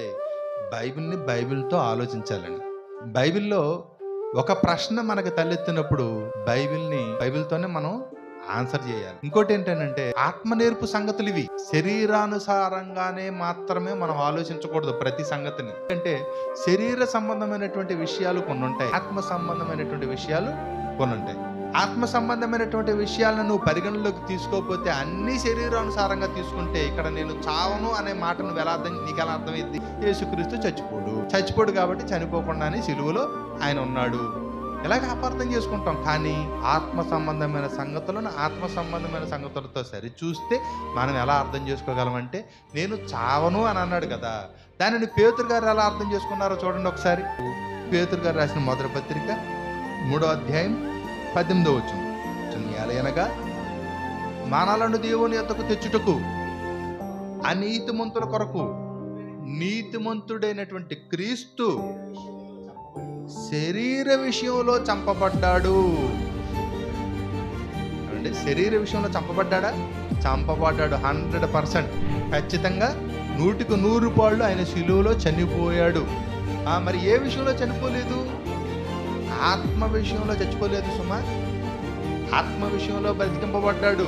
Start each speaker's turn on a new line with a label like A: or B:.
A: ఏమండి, బైబిల్‌తో ఆలోచించాలండి. బైబిల్‌లో ఒక ప్రశ్న మనకు తలెత్తినప్పుడు బైబిల్‌తోనే మనం ఆన్సర్ చేయాలి. ఇంకోటేంటనంటే ఆత్మ నేర్పు సంగతులివి. శరీరానుసారంగానే మాత్రమే మనం ఆలోచించకూడదు ప్రతి సంగతిని. అంటే శరీర సంబంధమైనటువంటి విషయాలు కొన్నుంటాయి. ఆత్మ సంబంధమైనటువంటి విషయాలు కొన్నుంటాయి. ఆత్మ సంబంధమైనటువంటి విషయాలను నువ్వు పరిగణలోకి తీసుకోకపోతే అన్ని శరీరానుసారంగా తీసుకుంటే ఇక్కడ నేను చావను అనే మాట నీకెలా అర్థమైంది? యేసుక్రీస్తు చచ్చిపోడు కాబట్టి చనిపోకుండానే సిలువలో ఆయన ఉన్నాడు. ఇలాగ అపార్థం చేసుకుంటాం. కానీ ఆత్మ సంబంధమైన సంగతులతో సరిచూస్తే మనం ఎలా అర్థం చేసుకోగలమంటే, నేను చావను అని అన్నాడు కదా, దానిని పేతురు గారు ఎలా అర్థం చేసుకున్నారో చూడండి ఒకసారి. పేతురు గారు రాసిన మొదటి పత్రిక 3వ అధ్యాయం 18వ వచనం. ఎలయనగా మానవులను దేవుని యొద్దకు తెచ్చుటకు అనీతిమంతుల కొరకు నీతిమంతుడైనటువంటి క్రీస్తు శరీర విషయంలో చంపబడ్డాడు. అంటే శరీర విషయంలో చంపబడ్డాడా? చంపబడ్డాడు. 100% ఖచ్చితంగా 100కు 100 పాళ్ళు ఆయన శిలువలో చనిపోయాడు. మరి ఏ విషయంలో చనిపోలేదు? ఆత్మ విషయంలో చచ్చిపోలేదు సుమా. ఆత్మ విషయంలో బ్రతికింపబడ్డాడు.